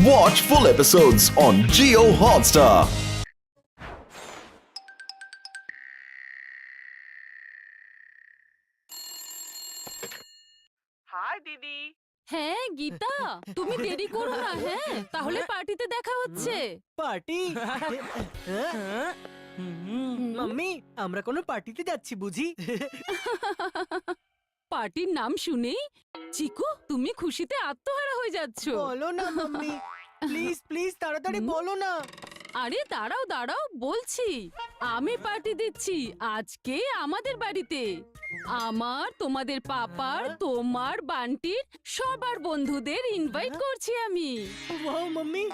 Watch full episodes on Jio Hotstar. Hi দিদি। হ্যাঁ গীতা, তুমি দেরি করো না। হ্যাঁ, তাহলে পার্টিতে দেখা হচ্ছে। পার্টি মাম্মি, আমরা কোনো পার্টিতে যাচ্ছি বুঝি? পার্টির নাম শুনেই চিকু তুমি খুশিতে আত্মহারা হয়ে যাচ্ছ। বলো না মাম্মি, প্লিজ প্লিজ তাড়াতাড়ি বলো না। আরে দাঁড়াও দাঁড়াও, বলছি। আমি পার্টি দিচ্ছি আজকে আমাদের বাড়িতে। আমার, তোমাদের পাপার, তোমার, বান্টির সবার বন্ধুদের ইনভাইট করছি আমি। ওয়াও মাম্মি,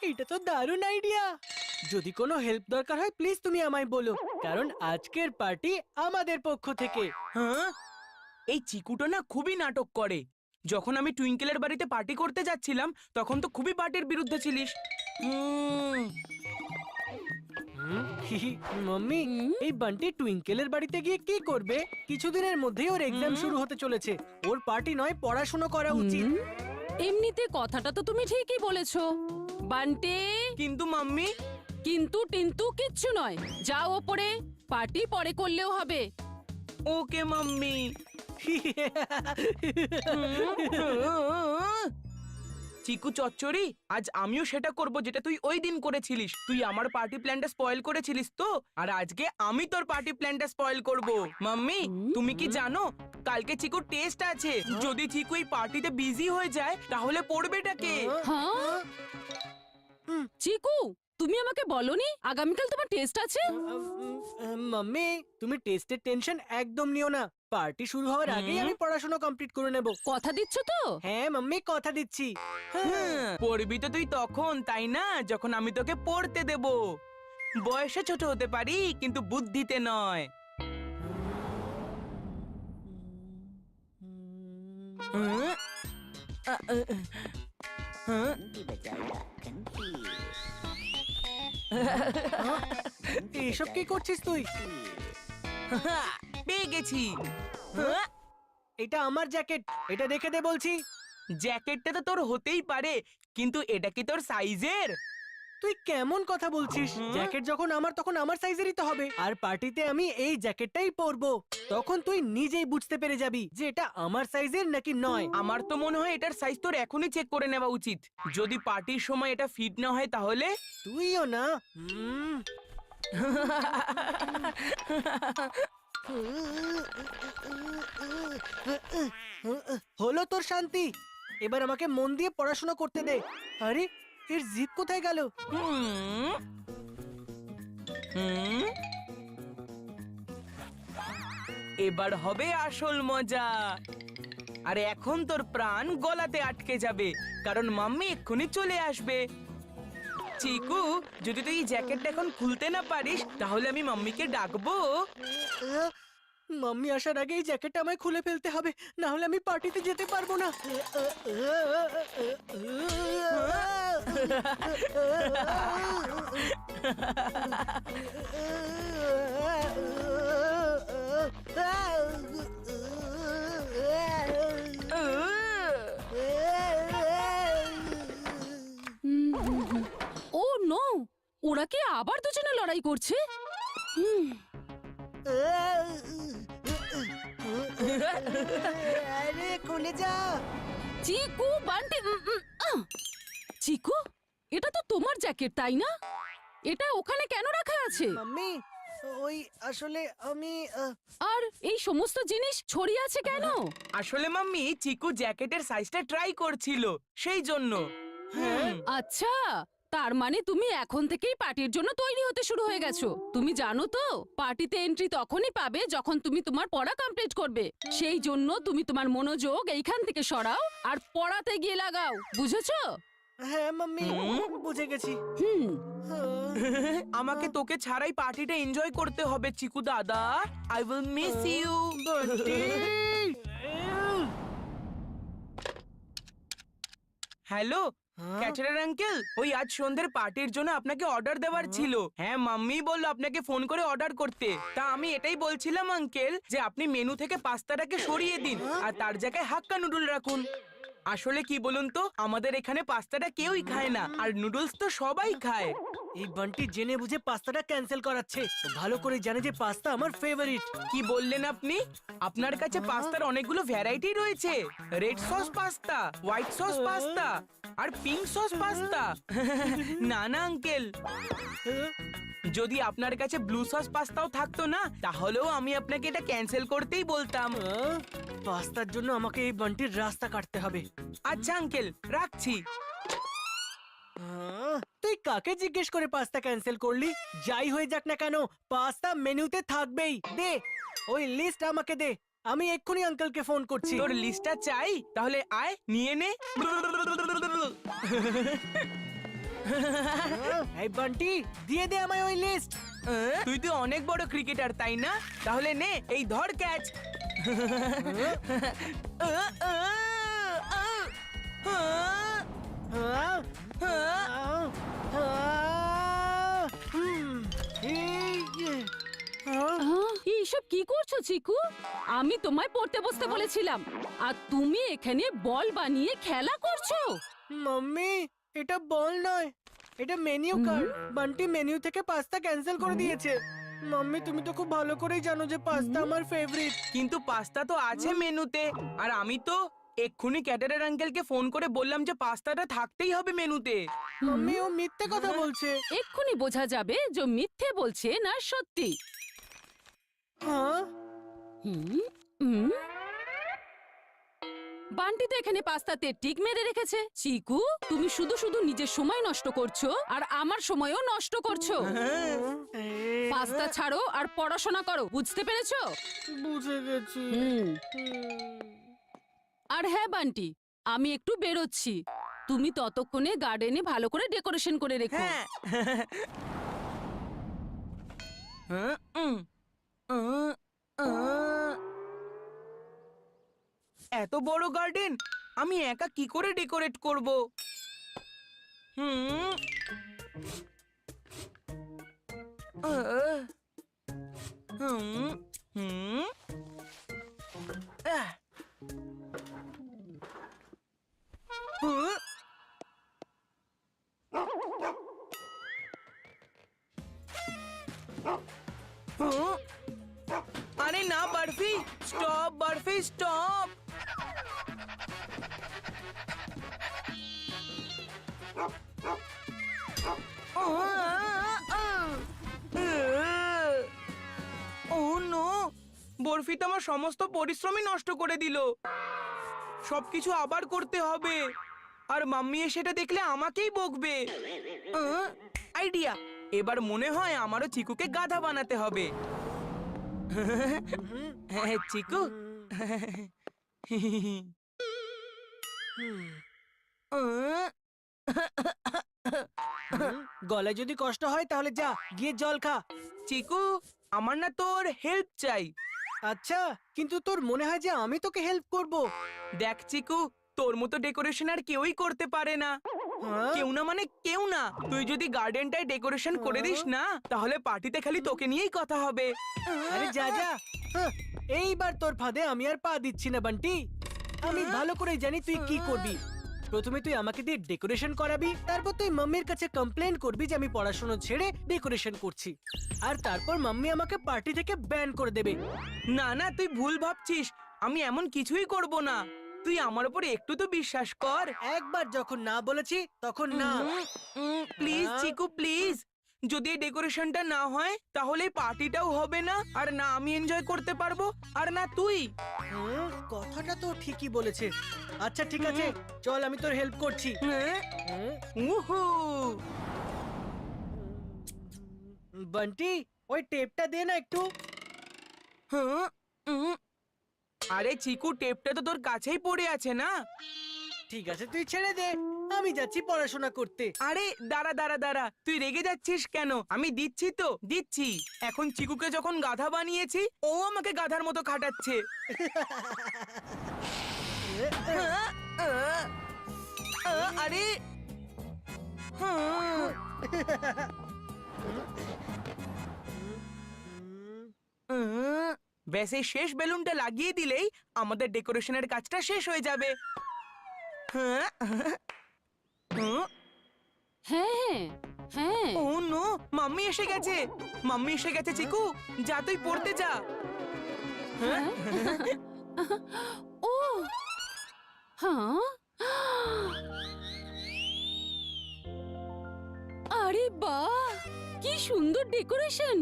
এটা তো দারুণ আইডিয়া। যদি কোনো হেল্প দরকার হয় প্লিজ তুমি আমায় বলো, কারণ আজকের পার্টি আমাদের পক্ষ থেকে। হ্যাঁ, এই চিকুটা না খুবই নাটক করে। যখন আমি টুইঙ্কেলের বাড়িতে পার্টি করতে যাচ্ছিলাম তখন তো খুবই পার্টির বিরুদ্ধে ছিলিস। মাম্মি, এই বান্টি টুইঙ্কেলের বাড়িতে গিয়ে কি করবে? কিছুদিনের মধ্যেই ওর এক্সাম শুরু হতে চলেছে। ওর পার্টি নয়, পড়াশোনা করা উচিত। এমনিতে কথাটা তো তুমি ঠিকই বলেছো বান্টি, কিন্তু মাম্মি, কিন্তু টিন্তু কিচ্ছু নয়। যাও ওপরে, পার্টি পরে করলেও হবে। ওকে মাম্মি। চিকু চচ্চড়ি, আজ আমিও সেটা করব যেটা তুই ওই দিন করেছিলিস। তুই আমার পার্টি প্ল্যানটা স্পয়েল করেছিলিস তো, আর আজকে আমি তোর পার্টি প্ল্যানটা স্পয়েল করব। মাম্মি, তুমি কি জানো কালকে চিকুর টেস্ট আছে? যদি চিকু এই পার্টিতে বিজি হয়ে যায় তাহলে পড়বেটাকে? হ্যাঁ চিকু, তুমি আমাকে বলনি আগামীকাল তোমার টেস্ট আছে? মাম্মি, তুমি টেস্টের টেনশন একদম নিও না। পার্টি শুরু হওয়ার আগেই আমি পড়াশোনা কমপ্লিট করে নেব। কথা দিচ্ছ তো? হ্যাঁ মাম্মি, কথা দিচ্ছি। পড়বি তো তুই তখন, তাই না, যখন আমি তোকে পড়তে দেব। বয়সে ছোট হতে পারি কিন্তু বুদ্ধিতে নয়। এইসব কি করছিস তুই? পেয়ে গেছি। এটা আমার জ্যাকেট, এটা দেখে দে বলছি। জ্যাকেটটা তো তোর হতেই পারে, কিন্তু এটা কি তোর সাইজের? তুই কেমন কথা বলছিস? জ্যাকেট যখন আমার তখন আমার সাইজেরই তো হবে। আর পার্টিতে আমি এই জ্যাকেটটাই পরবো, তখন তুই নিজেই বুঝতে পেরে যাবি যে এটা আমার সাইজের নাকি নয়। আমার তো মনে হয় এটার সাইজ তোর এখনই চেক করে নেওয়া উচিত। যদি পার্টির সময় এটা ফিট না হয় তাহলে? তুইও না। হলো তোর শান্তি, এবার আমাকে মন দিয়ে পড়াশোনা করতে দে। আরে, এর জিপ কোথায় গেল? এবার হবে আসল মজা। আর এখন তোর প্রাণ গলাতে আটকে যাবে, কারণ মাম্মি এক্ষুনি চলে আসবে। চিকু, যদি তুই এই জ্যাকেটটা এখন খুলতে না পারিস তাহলে আমি মাম্মিকে ডাকবো। মাম্মি আসার আগে এই জ্যাকেটটা আমায় খুলে ফেলতে হবে, না হলে আমি পার্টিতে যেতে পারবো না। ও নো, ওরা কি আবার দুজনে লড়াই করছে? আরে খুলে যা। চিকু, বান্টি, চিকু, এটা তো তোমার জ্যাকেট তাই না? এটা ওখানে কেন রাখা আছে? মাম্মি, ওই আসলে আমি আর এই সমস্ত জিনিস ছড়িয়ে আছে কেন? আসলে মাম্মি, চিকু জ্যাকেটের সাইজটা ট্রাই করছিল, সেই জন্য। আচ্ছা, তার মানে তুমি এখন থেকেই পার্টির জন্য তৈরি হতে শুরু হয়ে গেছো। তুমি জানো তো, পার্টিতে এন্ট্রি তখনই পাবে যখন তুমি তোমার পড়া কমপ্লিট করবে। সেই জন্য তুমি তোমার মনোযোগ এইখান থেকে সরাও আর পড়াতে গিয়ে লাগাও, বুঝেছো? হ্যাঁ মাম্মি, বুঝে গেছি। আমাকে তোকে ছাড়াই পার্টিটা এনজয় করতে হবে চিকু দাদা। I will miss you. Hello caterer uncle, ওই আজ সন্ধ্যের পার্টির জন্য আপনাকে অর্ডার দেওয়ার ছিল। হ্যাঁ, মাম্মি বলল আপনাকে ফোন করে অর্ডার করতে। তা আমি এটাই বলছিলাম আঙ্কেল যে আপনি মেনু থেকে পাস্তাটাকে সরিয়ে দিন আর তার জায়গায় হাক্কা নুডল রাখুন। আসলে কি বলুন তো, আমাদের এখানে পাস্তাটা কেউই খায় না, আর নুডলস তো সবাই খায়। এই বান্টি জেনে বুঝে পাস্তাটা ক্যান্সেল করাচ্ছে। ও ভালো করে জানে যে পাস্তা আমার ফেভারিট। কি বললেন আপনি? আপনার কাছে পাস্তার অনেকগুলো ভ্যারাইটি রয়েছে। Red sauce pasta, white sauce pasta, আর পিঙ্ক সস পাস্তা। না না আঙ্কেল, যদি আপনার কাছে ব্লু সস পাস্তাও থাকতো না, তাহলেও আমি আপনাকে এটা ক্যান্সেল করতেই বলতাম। পাস্তার জন্য আমাকে এই বান্টির রাস্তা কাটতে হবে। আচ্ছা আঙ্কেল, রাখছি। তুই কাকে জিজ্ঞেস করে পাস্তা ক্যান্সেল করলি? যাই হয়ে যাক না কেন, পাস্তা মেনুতে থাকবেই। দে ওই লিস্ট আমাকে দে, আমি এক্ষুনি আঙ্কেলকে ফোন করছি। তোর লিস্টটা চাই? তাহলে আয় নিয়ে নে। এই বান্টি দিয়ে দে আমায় ওই লিস্ট। তুই তো অনেক বড় ক্রিকেটার, তাই না? তাহলে নে, এই ধর ক্যাচ। এইসব কি করছো চিকু? আমি তোমায় পড়তে বসতে বলেছিলাম, আর তুমি এখানে বল বানিয়ে খেলা করছো। মাম্মি, এটা বল নয়, এটা মেনু কার্ড। বান্টি মেনু থেকে পাস্তা ক্যান্সেল করে দিয়েছে। মাম্মি, তুমি তো খুব ভালো করেই জানো যে পাস্তা আমার ফেভারিট। কিন্তু পাস্তা তো আছে মেনুতে, আর আমি তো এক্ষুনি ক্যাটারার আঙ্কেলকে ফোন করে বললাম যে পাস্তাটা থাকতেই হবে মেনুতে। মাম্মি, ও মিথ্যে কথা বলছে। এক্ষুনি বোঝা যাবে যে মিথ্যে বলছে না সত্যি। হ্যাঁ, হুম, হুম। বান্টি তো এখানে পাস্তাতে টিক মেরে রেখেছে। চিকু, তুমি শুধু শুধু নিজের সময় নষ্ট করছো, আর আমার সময়ও নষ্ট করছো। পাস্তা ছাড়ো আর পড়াশোনা করো, বুঝতে পেরেছো? বুঝে গেছি। আর হ্যাঁ বান্টি, আমি একটু বেরোচ্ছি। তুমি ততক্ষণে গার্ডেনে ভালো করে ডেকোরেশন করে রেখো। হ্যাঁ। এত বড় গার্ডেন আমি একা কি করে ডেকোরেট করব? হুম। হুম। হুম। হুম। হুম। আরে না Barfi, stop Barfi, stop. Oh no, Barfi তো আমার সমস্ত পরিশ্রমই নষ্ট করে দিল। সবকিছু আবার করতে হবে, আর মাম্মি সেটা দেখলে আমাকেই বকবে। আইডিয়া, এবার মনে হয় আমারও চিকুকে গাধা বানাতে হবে। চিকু, গলায় যদি কষ্ট হয় তাহলে যা গিয়ে জল খা। চিকু, আমার না তোর হেল্প চাই। আচ্ছা, কিন্তু তোর মনে হয় যে আমি তোকে হেল্প করব? দেখ চিকু, তোর মতো ডেকোরেশন আর কেউই করতে পারে না। হ্যাঁ? কেউ না মানে কেউ না। তুই যদি গার্ডেনটায় ডেকোরেশন করে দিস না, তাহলে পার্টিতে খালি তোকে নিয়েই কথা হবে। আরে যা যা। হ্যাঁ, এইবার তোর ফাঁদে আমি আর পা দিচ্ছি না বান্টি। আমি ভালো করেই জানি তুই কি করবি। প্রথমে তুই আমাকে দিয়ে ডেকোরেশন করাবি, তারপর তুই মাম্মির কাছে কমপ্লেন করবি যে আমি পড়াশোনা ছেড়ে ডেকোরেশন করছি, আর তারপর মাম্মি আমাকে পার্টি থেকে ব্যান করে দেবে। না না, তুই ভুল ভাবছিস। আমি এমন কিছুই করব না। তুই আমার উপর একটু তো বিশ্বাস কর। একবার যখন না বলেছি তখন না। Please Chiku, please. যদি এই ডেকোরেশনটা না হয়, তাহলে পার্টিটাও হবে না, আর না আমি এনজয় করতে পারবো, আর না তুই। কথাটা তো ঠিকই বলেছে। আচ্ছা ঠিক আছে, চল আমি তোর হেল্প করছি। উহু। বান্টি, ওই টেপটা দে না একটু। হুম, উম। আরে চিকু, টেপটা তো তোর কাছেই পড়ে আছে না। ঠিক আছে, তুই ছেড়ে দে, আমি যাচ্ছি পড়াশোনা করতে। আরে দাঁড়া দাঁড়া দাঁড়া, তুই রেগে যাচ্ছিস কেন? আমি দিচ্ছি তো, দিচ্ছি। এখন চিকুকে যখন গাধা বানিয়েছি, ও আমাকে গাধার মতো খাটাচ্ছে। আরে ব্যাস, এই শেষ বেলুনটা লাগিয়ে দিলেই আমাদের ডেকোরেশনের কাজটা শেষ হয়ে যাবে। হ্যাঁ হ্যাঁ হ্যাঁ ও নো, মাম্মি এসে গেছে। মাম্মি এসে গেছে চিকু, যা তুই পড়তে যা। হ্যাঁ। ও হ্যাঁ আরে বাহ, কি সুন্দর ডেকোরেশন!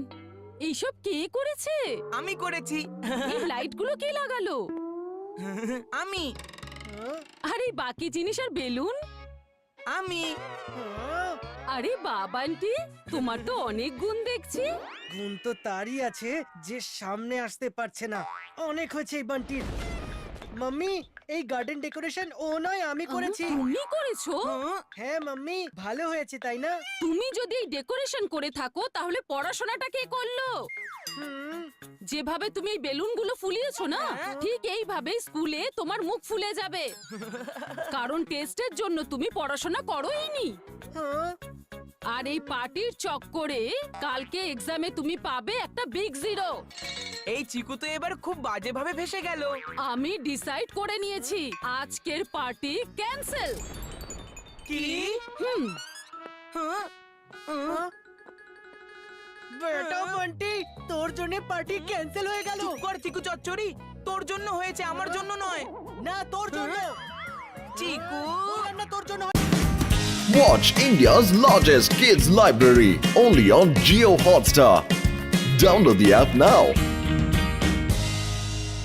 এইসব কে করেছে? আমি করেছি। এই লাইটগুলো কে লাগালো? আমি আরে বাকি জিনিস আর বেলুন? আমি আরে বাবা আন্টি, তোমার তো অনেক গুণ দেখছি। গুণ তো তারই আছে যে সামনে আসতে পারছে না। অনেক হয়েছে এই বান্টির। মাম্মি, এই গার্ডেন ডেকোরেশন ও নয়, আমি করেছি। তুমি করেছো? হ্যাঁ মাম্মি, ভালো হয়েছে তাই না? তুমি যদি এই ডেকোরেশন করে থাকো তাহলে পড়াশোনাটা কে করলো? হুম, যেভাবে তুমি এই বেলুনগুলো ফুলিয়েছো না, ঠিক এইভাবে স্কুলে তোমার মুখ ফুলে যাবে। কারণ টেস্টের জন্য তুমি পড়াশোনা করোইনি। হ্যাঁ। আর এই পার্টির চক্করে কালকে এক্সামে তুমি পাবে একটা বিগ জিরো। এই চিকু তো এবার খুব বাজেভাবে ভেসে গেল। আমি ডিসাইড করে নিয়েছি, আজকের পার্টি ক্যান্সেল। কি? হুম হ্যাঁ? হ্যাঁ? বেটা বান্টি, তোর জন্য পার্টি ক্যান্সেল হয়ে গেল। চুপ কর চিকু চচ্চড়ি, তোর জন্য হয়েছে, আমার জন্য নয়। না, তোর জন্য। চিকু বললাম না তোর জন্য। Watch India's largest kids library only on Geo Hotstar. Download the app now.